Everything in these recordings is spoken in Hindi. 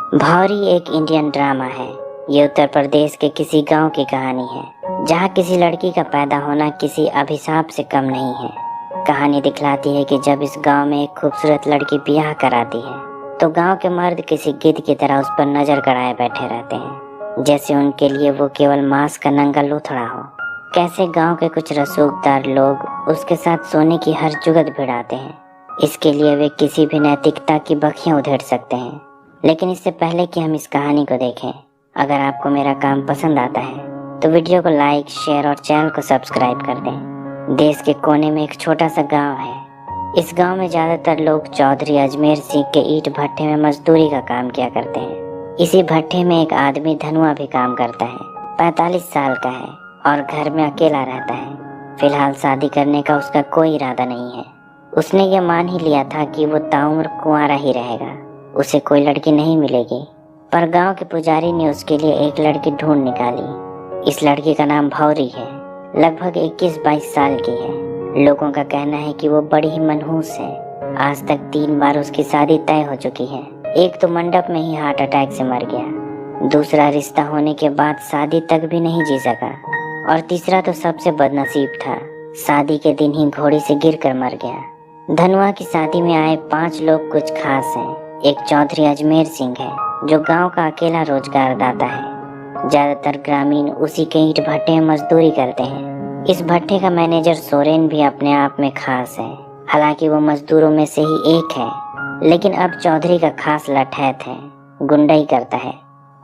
भौरी एक इंडियन ड्रामा है। ये उत्तर प्रदेश के किसी गांव की कहानी है, जहां किसी लड़की का पैदा होना किसी अभिशाप से कम नहीं है। कहानी दिखलाती है कि जब इस गांव में एक खूबसूरत लड़की ब्याह कराती है, तो गांव के मर्द किसी गिद्ध की तरह उस पर नजर गड़ाए बैठे रहते हैं, जैसे उनके लिए वो केवल मांस का नंगा लूथड़ा हो। कैसे गांव के कुछ रसूखदार लोग उसके साथ सोने की हर जुगत भिड़ाते हैं। इसके लिए वे किसी भी नैतिकता की बखियां उधेड़ सकते हैं। लेकिन इससे पहले कि हम इस कहानी को देखें, अगर आपको मेरा काम पसंद आता है तो वीडियो को लाइक, शेयर और चैनल को सब्सक्राइब कर दें। देश के कोने में एक छोटा सा गांव है। इस गांव में ज्यादातर लोग चौधरी अजमेर सिंह के ईंट भट्टे में मजदूरी का काम किया करते हैं। इसी भट्टे में एक आदमी धनुआ भी काम करता है। 45 साल का है और घर में अकेला रहता है। फिलहाल शादी करने का उसका कोई इरादा नहीं है। उसने ये मान ही लिया था कि वो ताउम्र कुंवारा ही रहेगा, उसे कोई लड़की नहीं मिलेगी। पर गांव के पुजारी ने उसके लिए एक लड़की ढूंढ निकाली। इस लड़की का नाम भौरी है। लगभग 21-22 साल की है। लोगों का कहना है कि वो बड़ी ही मनहूस है। आज तक 3 बार उसकी शादी तय हो चुकी है। एक तो मंडप में ही हार्ट अटैक से मर गया, दूसरा रिश्ता होने के बाद शादी तक भी नहीं जी सका, और तीसरा तो सबसे बदनसीब था, शादी के दिन ही घोड़ी से गिरकर मर गया। धनुआ की शादी में आए 5 लोग कुछ खास हैं। एक चौधरी अजमेर सिंह है, जो गांव का अकेला रोजगार दाता है। ज्यादातर ग्रामीण उसी के ईंट भट्टे में मजदूरी करते हैं। इस भट्टे का मैनेजर सोरेन भी अपने आप में खास है। हालांकि वो मजदूरों में से ही एक है, लेकिन अब चौधरी का खास लठैत है, गुंडाई करता है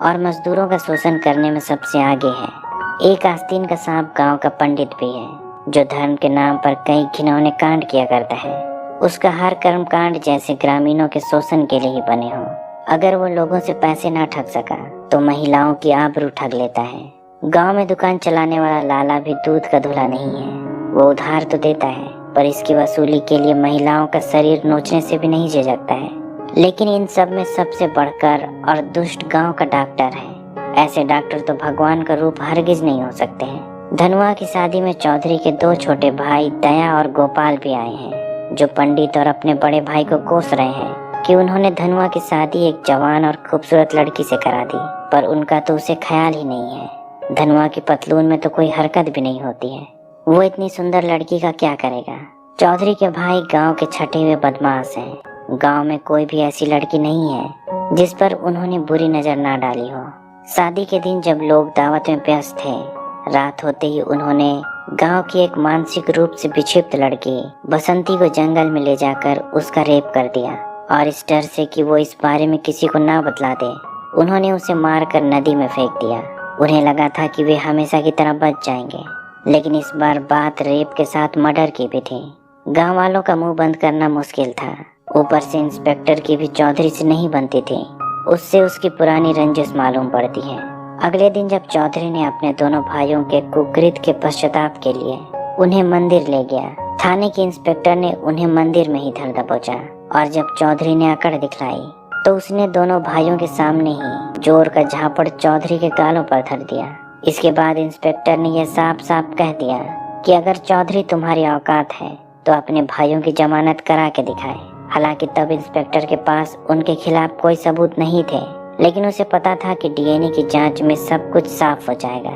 और मजदूरों का शोषण करने में सबसे आगे है। एक आस्तीन का सांप गाँव का पंडित भी है, जो धर्म के नाम पर कई घिनौने कांड किया करता है। उसका हर कर्म कांड जैसे ग्रामीणों के शोषण के लिए ही बने हों। अगर वो लोगों से पैसे ना ठग सका तो महिलाओं की आबरू ठग लेता है। गांव में दुकान चलाने वाला लाला भी दूध का धुला नहीं है। वो उधार तो देता है, पर इसकी वसूली के लिए महिलाओं का शरीर नोचने से भी नहीं झिझकता है। लेकिन इन सब में सबसे बढ़कर और दुष्ट गाँव का डॉक्टर है। ऐसे डॉक्टर तो भगवान का रूप हरगिज नहीं हो सकते हैं। धनुआ की शादी में चौधरी के 2 छोटे भाई दया और गोपाल भी आए हैं, जो पंडित और अपने बड़े भाई को कोस रहे हैं कि उन्होंने धनुआ की शादी एक जवान और खूबसूरत लड़की से करा दी, पर उनका तो उसे ख्याल ही नहीं है। धनुआ की पतलून में तो कोई हरकत भी नहीं होती है। वो इतनी सुंदर लड़की का क्या करेगा। चौधरी के भाई गांव के छठे हुए बदमाश हैं। गांव में कोई भी ऐसी लड़की नहीं है जिस पर उन्होंने बुरी नजर ना डाली हो। शादी के दिन जब लोग दावत में व्यस्त थे, रात होते ही उन्होंने गांव की एक मानसिक रूप से विक्षिप्त लड़की बसंती को जंगल में ले जाकर उसका रेप कर दिया, और इस डर से कि वो इस बारे में किसी को ना बतला दे, उन्होंने उसे मारकर नदी में फेंक दिया। उन्हें लगा था कि वे हमेशा की तरह बच जाएंगे, लेकिन इस बार बात रेप के साथ मर्डर की भी थी। गांव वालों का मुंह बंद करना मुश्किल था। ऊपर से इंस्पेक्टर की भी चौधरी से नहीं बनती थी। उससे उसकी पुरानी रंजिश मालूम पड़ती है। अगले दिन जब चौधरी ने अपने दोनों भाइयों के कुकृत्य के पश्चाताप के लिए उन्हें मंदिर ले गया, थाने के इंस्पेक्टर ने उन्हें मंदिर में ही धर दबोचा, और जब चौधरी ने अकड़ दिखलाई तो उसने दोनों भाइयों के सामने ही जोर का झापड़ चौधरी के गालों पर धर दिया। इसके बाद इंस्पेक्टर ने यह साफ साफ कह दिया कि अगर चौधरी तुम्हारी औकात है तो अपने भाइयों की जमानत करा के दिखाए। हालांकि तब इंस्पेक्टर के पास उनके खिलाफ कोई सबूत नहीं थे, लेकिन उसे पता था कि डीएनए की जांच में सब कुछ साफ हो जाएगा।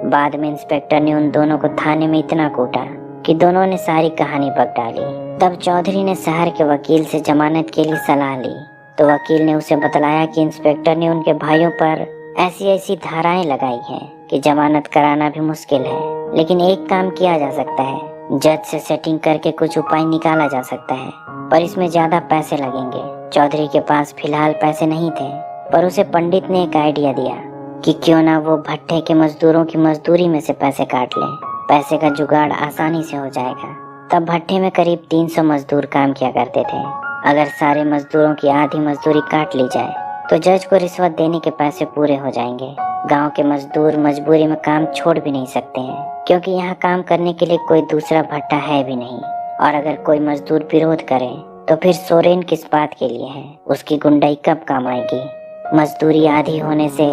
बाद में इंस्पेक्टर ने उन दोनों को थाने में इतना कूटा कि दोनों ने सारी कहानी बक डाली। तब चौधरी ने शहर के वकील से जमानत के लिए सलाह ली, तो वकील ने उसे बतलाया कि इंस्पेक्टर ने उनके भाइयों पर ऐसी ऐसी धाराएं लगाई हैं कि जमानत कराना भी मुश्किल है। लेकिन एक काम किया जा सकता है, जज से सेटिंग करके कुछ उपाय निकाला जा सकता है, पर इसमें ज्यादा पैसे लगेंगे। चौधरी के पास फिलहाल पैसे नहीं थे, पर उसे पंडित ने एक आइडिया दिया कि क्यों ना वो भट्टे के मजदूरों की मजदूरी में से पैसे काट ले। पैसे का जुगाड़ आसानी से हो जाएगा। तब भट्टे में करीब 300 मजदूर काम किया करते थे। अगर सारे मजदूरों की आधी मजदूरी काट ली जाए तो जज को रिश्वत देने के पैसे पूरे हो जाएंगे। गांव के मजदूर मजबूरी में काम छोड़ भी नहीं सकते हैं, क्योंकि यहाँ काम करने के लिए कोई दूसरा भट्टा है भी नहीं। और अगर कोई मजदूर विरोध करे तो फिर सोरेन किस बात के लिए है, उसकी गुंडाई कब काम आएगी। मजदूरी आधी होने से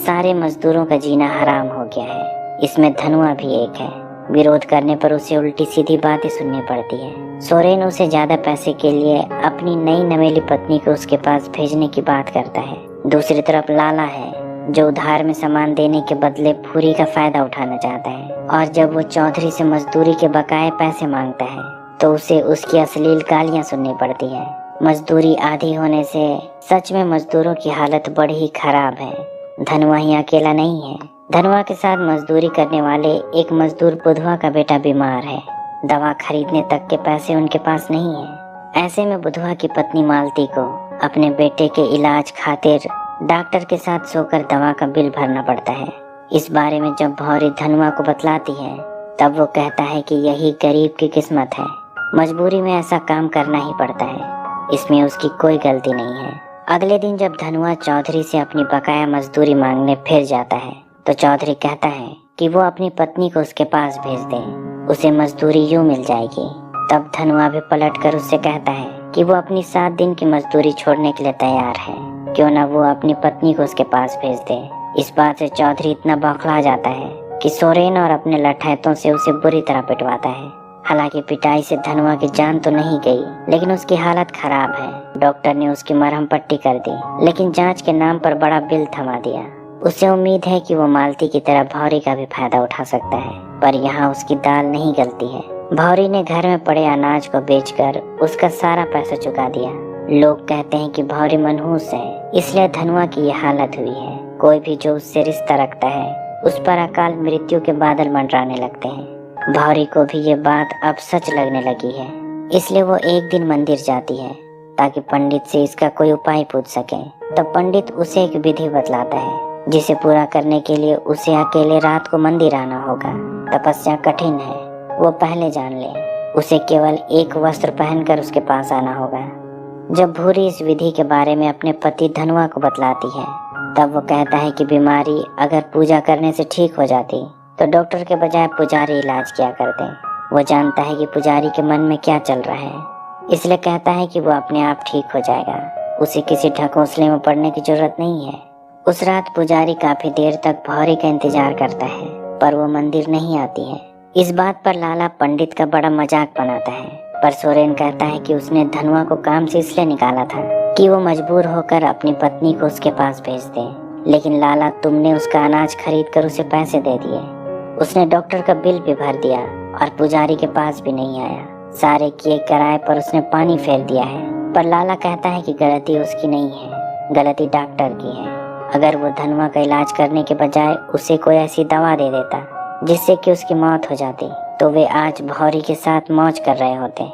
सारे मजदूरों का जीना हराम हो गया है। इसमें धनुआ भी एक है। विरोध करने पर उसे उल्टी सीधी बातें सुननी पड़ती है। सोरेन उसे ज्यादा पैसे के लिए अपनी नई नवेली पत्नी को उसके पास भेजने की बात करता है। दूसरी तरफ लाला है जो उधार में सामान देने के बदले भूरी का फायदा उठाना चाहता है, और जब वो चौधरी से मजदूरी के बकाए पैसे मांगता है तो उसे उसकी अश्लील गालियां सुननी पड़ती है। मजदूरी आधी होने से सच में मजदूरों की हालत बड़ी ही खराब है। धनवा ही अकेला नहीं है। धनवा के साथ मजदूरी करने वाले एक मजदूर बुधवा का बेटा बीमार है। दवा खरीदने तक के पैसे उनके पास नहीं है। ऐसे में बुधवा की पत्नी मालती को अपने बेटे के इलाज खातिर डॉक्टर के साथ सोकर दवा का बिल भरना पड़ता है। इस बारे में जब भौरी धनवा को बतलाती है तब वो कहता है कि यही गरीब की किस्मत है, मजबूरी में ऐसा काम करना ही पड़ता है, इसमें उसकी कोई गलती नहीं है। अगले दिन जब धनवा चौधरी से अपनी बकाया मजदूरी मांगने फिर जाता है तो चौधरी कहता है कि वो अपनी पत्नी को उसके पास भेज दे, उसे मजदूरी यूं मिल जाएगी। तब धनवा भी पलट कर उससे कहता है कि वो अपनी 7 दिन की मजदूरी छोड़ने के लिए तैयार है, क्यों ना वो अपनी पत्नी को उसके पास भेज दे। इस बात से चौधरी इतना बौखला जाता है कि सोरेन और अपने लठैतों से उसे बुरी तरह पिटवाता है। हालांकि पिटाई से धनवा की जान तो नहीं गई, लेकिन उसकी हालत खराब है। डॉक्टर ने उसकी मरहम पट्टी कर दी, लेकिन जांच के नाम पर बड़ा बिल थमा दिया। उसे उम्मीद है कि वो मालती की तरह भौरी का भी फायदा उठा सकता है, पर यहाँ उसकी दाल नहीं गलती है। भौरी ने घर में पड़े अनाज को बेचकर उसका सारा पैसा चुका दिया। लोग कहते हैं कि भौरी मनहूस है, इसलिए धनवा की ये हालत हुई है। कोई भी जो उससे रिश्ता रखता है उस पर अकाल मृत्यु के बादल मंडराने लगते हैं। भौरी को भी ये बात अब सच लगने लगी है, इसलिए वो एक दिन मंदिर जाती है ताकि पंडित से इसका कोई उपाय पूछ सके। तब पंडित उसे एक विधि बतलाता है जिसे पूरा करने के लिए उसे अकेले रात को मंदिर आना होगा। तपस्या कठिन है, वो पहले जान ले। उसे केवल एक वस्त्र पहनकर उसके पास आना होगा। जब भूरी इस विधि के बारे में अपने पति धनवा को बतलाती है तब वो कहता है कि बीमारी अगर पूजा करने से ठीक हो जाती तो डॉक्टर के बजाय पुजारी इलाज किया करते। वो जानता है कि पुजारी के मन में क्या चल रहा है, इसलिए कहता है कि वो अपने आप ठीक हो जाएगा। उसे किसी ढकोसले में पड़ने की जरूरत नहीं है। उस रात पुजारी काफी देर तक भौरी का इंतजार करता है, पर वो मंदिर नहीं आती है। इस बात पर लाला पंडित का बड़ा मजाक बनाता है, पर सोरेन कहता है कि उसने धनवा को काम से इसलिए निकाला था कि वो मजबूर होकर अपनी पत्नी को उसके पास भेज दे। लेकिन लाला, तुमने उसका अनाज खरीद कर उसे पैसे दे दिए, उसने डॉक्टर का बिल भी भर दिया और पुजारी के पास भी नहीं आया। सारे किए किराए पर उसने पानी फेर दिया है। पर लाला कहता है कि गलती उसकी नहीं है, गलती डॉक्टर की है। अगर वो धनवा का इलाज करने के बजाय उसे कोई ऐसी दवा दे देता जिससे कि उसकी मौत हो जाती तो वे आज भौरी के साथ मौज कर रहे होते।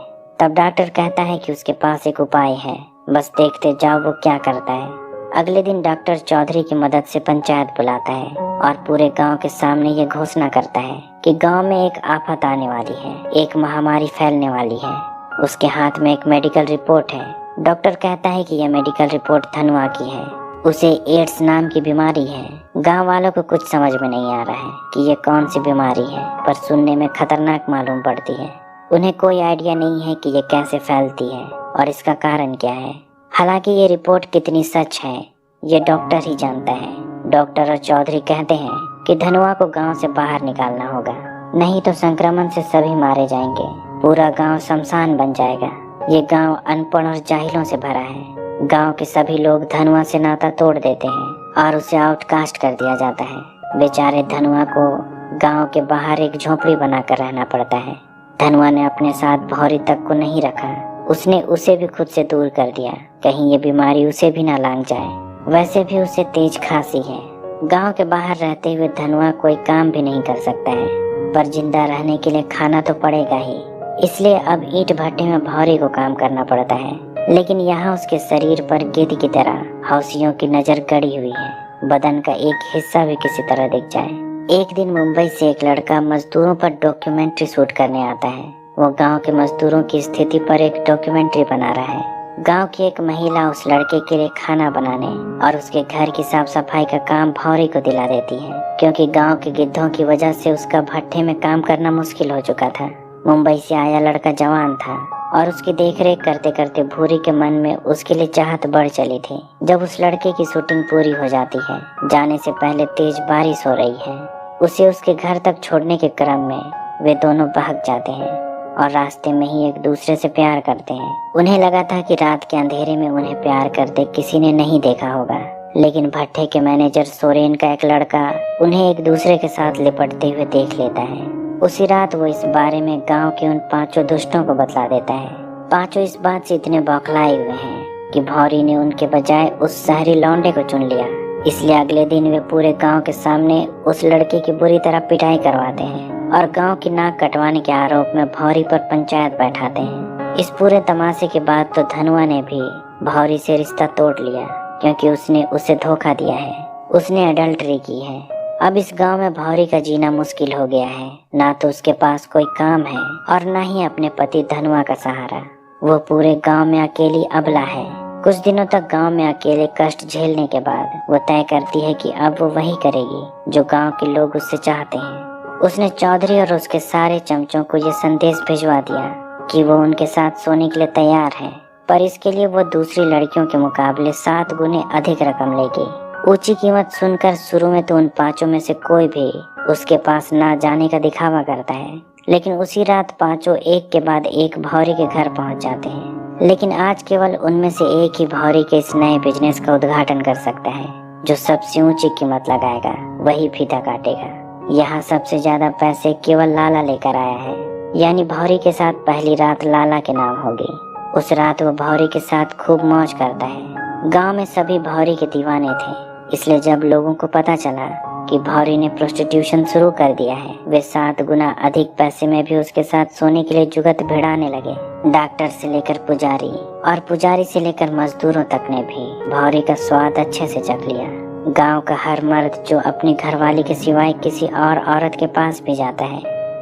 तब डॉक्टर कहता है कि उसके पास एक उपाय है, बस देखते जाओ वो क्या करता है। अगले दिन डॉक्टर चौधरी की मदद से पंचायत बुलाता है और पूरे गांव के सामने ये घोषणा करता है कि गांव में एक आफत आने वाली है, एक महामारी फैलने वाली है। उसके हाथ में एक मेडिकल रिपोर्ट है। डॉक्टर कहता है कि यह मेडिकल रिपोर्ट धनवा की है, उसे एड्स नाम की बीमारी है। गांव वालों को कुछ समझ में नहीं आ रहा है कि ये कौन सी बीमारी है, पर सुनने में खतरनाक मालूम पड़ती है। उन्हें कोई आइडिया नहीं है कि ये कैसे फैलती है और इसका कारण क्या है। हालांकि ये रिपोर्ट कितनी सच है ये डॉक्टर ही जानता है। डॉक्टर और चौधरी कहते हैं कि धनवा को गांव से बाहर निकालना होगा, नहीं तो संक्रमण से सभी मारे जाएंगे, पूरा गांव शमशान बन जाएगा। ये गांव अनपढ़ और जाहिलों से भरा है। गांव के सभी लोग धनवा से नाता तोड़ देते हैं और उसे आउटकास्ट कर दिया जाता है। बेचारे धनवा को गांव के बाहर एक झोपड़ी बनाकर रहना पड़ता है। धनवा ने अपने साथ भौरी तक को नहीं रखा, उसने उसे भी खुद से दूर कर दिया, कहीं ये बीमारी उसे भी ना लांग जाए। वैसे भी उसे तेज खांसी है। गांव के बाहर रहते हुए धनवा कोई काम भी नहीं कर सकता है, पर जिंदा रहने के लिए खाना तो पड़ेगा ही, इसलिए अब ईंट भट्टे में भौरी को काम करना पड़ता है। लेकिन यहाँ उसके शरीर पर गिद्ध की तरह हौसियों की नजर गड़ी हुई है, बदन का एक हिस्सा भी किसी तरह दिख जाए। एक दिन मुंबई से एक लड़का मजदूरों पर डॉक्यूमेंट्री शूट करने आता है। वो गांव के मजदूरों की स्थिति पर एक डॉक्यूमेंट्री बना रहा है। गांव की एक महिला उस लड़के के लिए खाना बनाने और उसके घर की साफ सफाई का काम भौरी को दिला देती है, क्योंकि गांव के गिद्धों की वजह से उसका भट्टे में काम करना मुश्किल हो चुका था। मुंबई से आया लड़का जवान था और उसकी देखरेख करते करते भूरी के मन में उसके लिए चाहत बढ़ चली थी। जब उस लड़के की शूटिंग पूरी हो जाती है, जाने से पहले तेज बारिश हो रही है। उसे उसके घर तक छोड़ने के क्रम में वे दोनों भाग जाते हैं और रास्ते में ही एक दूसरे से प्यार करते हैं। उन्हें लगा था कि रात के अंधेरे में उन्हें प्यार करते किसी ने नहीं देखा होगा, लेकिन भट्टे के मैनेजर सोरेन का एक लड़का उन्हें एक दूसरे के साथ लिपटते हुए देख लेता है। उसी रात वो इस बारे में गांव के उन 5 दुष्टों को बतला देता है। 5 इस बात से इतने बौखलाए हुए हैं कि भौरी ने उनके बजाय उस शहरी लौंडे को चुन लिया। इसलिए अगले दिन वे पूरे गांव के सामने उस लड़के की बुरी तरह पिटाई करवाते हैं और गांव की नाक कटवाने के आरोप में भौरी पर पंचायत बैठाते हैं। इस पूरे तमाशे के बाद तो धनुआ ने भी भौरी से रिश्ता तोड़ लिया, क्योंकि उसने उसे धोखा दिया है, उसने अडल्टरी की है। अब इस गांव में भौरी का जीना मुश्किल हो गया है। ना तो उसके पास कोई काम है और न ही अपने पति धनुआ का सहारा। वो पूरे गांव में अकेली अबला है। कुछ दिनों तक गांव में अकेले कष्ट झेलने के बाद वो तय करती है कि अब वो वही करेगी जो गांव के लोग उससे चाहते हैं। उसने चौधरी और उसके सारे चमचों को ये संदेश भिजवा दिया कि वो उनके साथ सोने के लिए तैयार है, पर इसके लिए वो दूसरी लड़कियों के मुकाबले 7 गुने अधिक रकम लेगी। ऊंची कीमत सुनकर शुरू में तो उन 5 में से कोई भी उसके पास ना जाने का दिखावा करता है, लेकिन उसी रात 5 एक के बाद एक भौरी के घर पहुंच जाते हैं। लेकिन आज केवल उनमें से एक ही भौरी के इस नए बिजनेस का उद्घाटन कर सकता है। जो सबसे ऊंची कीमत लगाएगा वही फीता काटेगा। यहाँ सबसे ज्यादा पैसे केवल लाला लेकर आया है, यानी भौरी के साथ पहली रात लाला के नाम होगी। उस रात वो भौरी के साथ खूब मौज करता है। गांव में सभी भौरी के दीवाने थे, इसलिए जब लोगों को पता चला कि भौरी ने प्रोस्टिट्यूशन शुरू कर दिया है, वे 7 गुना अधिक पैसे में भी उसके साथ सोने के लिए जुगत भिड़ाने लगे। डॉक्टर से लेकर पुजारी और पुजारी से लेकर मजदूरों तक ने भी भौरी का स्वाद अच्छे से चख लिया। गांव का हर मर्द जो अपनी घरवाली के सिवाय किसी और औरत के पास भी जाता है,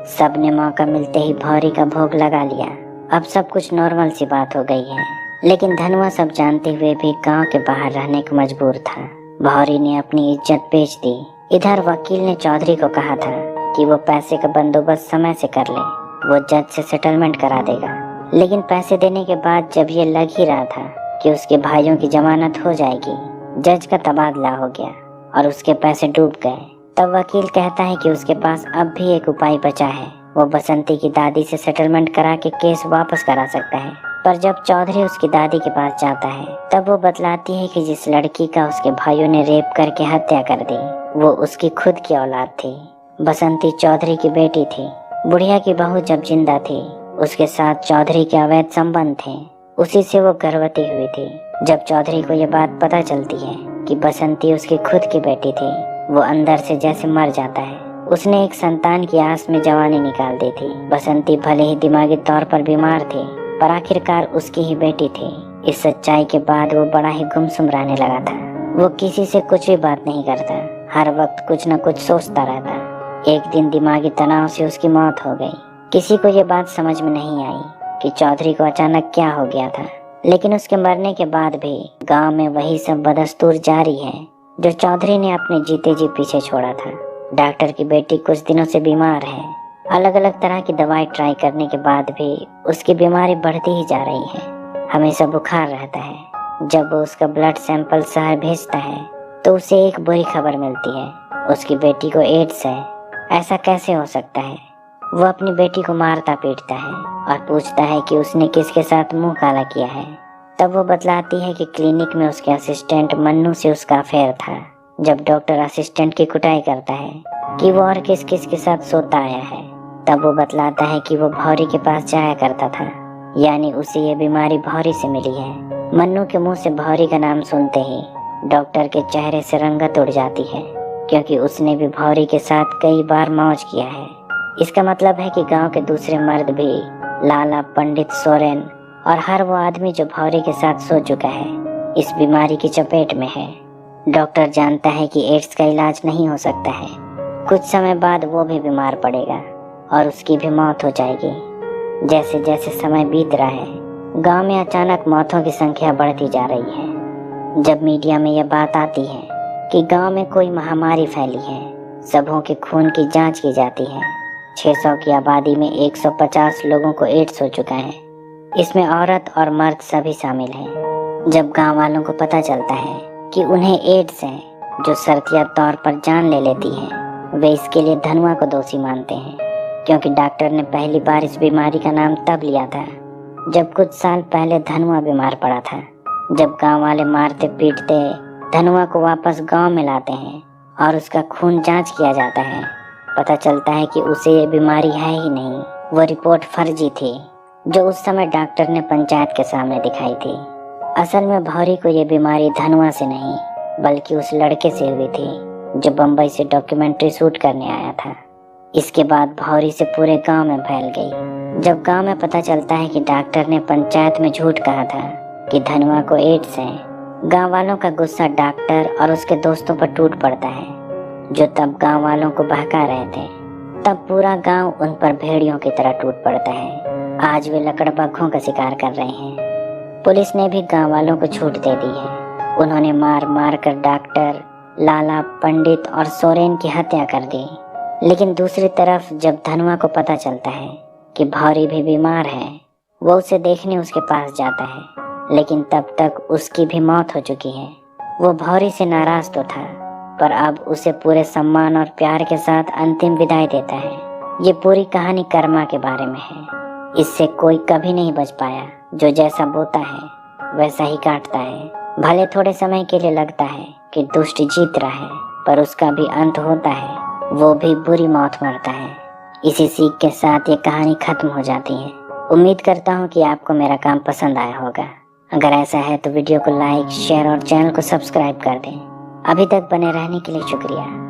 सब ने मौका मिलते ही भौरी का भोग लगा लिया। अब सब कुछ नॉर्मल सी बात हो गई है, लेकिन धनुआ सब जानते हुए भी गांव के बाहर रहने को मजबूर था। भौरी ने अपनी इज्जत बेच दी। इधर वकील ने चौधरी को कहा था कि वो पैसे का बंदोबस्त समय से कर ले, वो जज से सेटलमेंट करा देगा। लेकिन पैसे देने के बाद जब ये लग ही रहा था कि उसके भाइयों की जमानत हो जाएगी, जज का तबादला हो गया और उसके पैसे डूब गए। तब वकील कहता है कि उसके पास अब भी एक उपाय बचा है, वो बसंती की दादी से सेटलमेंट करा के केस वापस करा सकता है। पर जब चौधरी उसकी दादी के पास जाता है, तब वो बतलाती है कि जिस लड़की का उसके भाइयों ने रेप करके हत्या कर दी, वो उसकी खुद की औलाद थी। बसंती चौधरी की बेटी थी। बुढ़िया की बहू जब जिंदा थी, उसके साथ चौधरी के अवैध संबंध थे, उसी से वो गर्भवती हुई थी। जब चौधरी को ये बात पता चलती है कि बसंती उसकी खुद की बेटी थी, वो अंदर से जैसे मर जाता है। उसने एक संतान की आस में जवानी निकाल दी थी। बसंती भले ही दिमागी तौर पर बीमार थी, पर आखिरकार उसकी ही बेटी थी। इस सच्चाई के बाद वो बड़ा ही गुमसुम रहने लगा था। वो किसी से कुछ भी बात नहीं करता, हर वक्त कुछ न कुछ सोचता रहता। एक दिन दिमागी तनाव से उसकी मौत हो गई। किसी को ये बात समझ में नहीं आई कि चौधरी को अचानक क्या हो गया था, लेकिन उसके मरने के बाद भी गांव में वही सब बदस्तूर जारी है जो चौधरी ने अपने जीते जी पीछे छोड़ा था। डॉक्टर की बेटी कुछ दिनों से बीमार है। अलग अलग तरह की दवाई ट्राई करने के बाद भी उसकी बीमारी बढ़ती ही जा रही है। हमेशा बुखार रहता है। जब वो उसका ब्लड सैंपल शहर भेजता है तो उसे एक बुरी खबर मिलती है, उसकी बेटी को एड्स है। ऐसा कैसे हो सकता है? वो अपनी बेटी को मारता पीटता है और पूछता है कि उसने किसके साथ मुंह काला किया है। तब वो बतलाती है कि क्लिनिक में उसके असिस्टेंट मन्नू से उसका अफेयर था। जब डॉक्टर असिस्टेंट की कुटाई करता है कि वो और किस किस के साथ सोता आया है, तब वो बतलाता है कि वो भौरी के पास जाया करता था, यानी उसे ये बीमारी भौरी से मिली है। मन्नू के मुंह से भौरी का नाम सुनते ही डॉक्टर के चेहरे से रंगत उड़ जाती है, क्योंकि उसने भी भौरी के साथ कई बार मौज किया है। इसका मतलब है कि गांव के दूसरे मर्द भी लाला, पंडित, सोरेन और हर वो आदमी जो भौरी के साथ सो चुका है, इस बीमारी की चपेट में है। डॉक्टर जानता है कि एड्स का इलाज नहीं हो सकता है। कुछ समय बाद वो भी बीमार पड़ेगा और उसकी भी मौत हो जाएगी। जैसे जैसे समय बीत रहा है, गांव में अचानक मौतों की संख्या बढ़ती जा रही है। जब मीडिया में यह बात आती है कि गांव में कोई महामारी फैली है, सबों के खून की जांच की जाती है। 600 की आबादी में 150 लोगों को एड्स हो चुका है। इसमें औरत और मर्द सभी शामिल हैं। जब गांव वालों को पता चलता है कि उन्हें एड्स है, जो शर्तिया तौर पर जान ले लेती है, वे इसके लिए धनुआ को दोषी मानते हैं, क्योंकि डॉक्टर ने पहली बार इस बीमारी का नाम तब लिया था जब कुछ साल पहले धनुआ बीमार पड़ा था। जब गांव वाले मारते पीटते धनुआ को वापस गांव में लाते हैं और उसका खून जांच किया जाता है। पता चलता है कि उसे ये बीमारी है ही नहीं, वो रिपोर्ट फर्जी थी जो उस समय डॉक्टर ने पंचायत के सामने दिखाई थी। असल में भौरी को ये बीमारी धनुआ से नहीं बल्कि उस लड़के से हुई थी जो बम्बई से डॉक्यूमेंट्री शूट करने आया था। इसके बाद भौरी से पूरे गांव में फैल गई। जब गांव में पता चलता है कि डॉक्टर ने पंचायत में झूठ कहा था कि धनुआ को एड्स है, गांव वालों का गुस्सा डॉक्टर और उसके दोस्तों पर टूट पड़ता है जो तब गांव वालों को बहका रहे थे। तब पूरा गांव उन पर भेड़ियों की तरह टूट पड़ता है। आज वे लकड़बग्घों का शिकार कर रहे हैं। पुलिस ने भी गांव वालों को छूट दे दी है। उन्होंने मार मार कर डॉक्टर, लाला, पंडित और सोरेन की हत्या कर दी। लेकिन दूसरी तरफ जब धनुआ को पता चलता है कि भौरी भी बीमार है, वो उसे देखने उसके पास जाता है, लेकिन तब तक उसकी भी मौत हो चुकी है। वो भौरी से नाराज तो था, पर अब उसे पूरे सम्मान और प्यार के साथ अंतिम विदाई देता है। ये पूरी कहानी कर्मा के बारे में है। इससे कोई कभी नहीं बच पाया। जो जैसा बोता है वैसा ही काटता है। भले थोड़े समय के लिए लगता है कि दुष्ट जीत रहा है, पर उसका भी अंत होता है, वो भी बुरी मौत मरता है। इसी सीख के साथ ये कहानी खत्म हो जाती है। उम्मीद करता हूँ कि आपको मेरा काम पसंद आया होगा। अगर ऐसा है तो वीडियो को लाइक, शेयर और चैनल को सब्सक्राइब कर दें। अभी तक बने रहने के लिए शुक्रिया।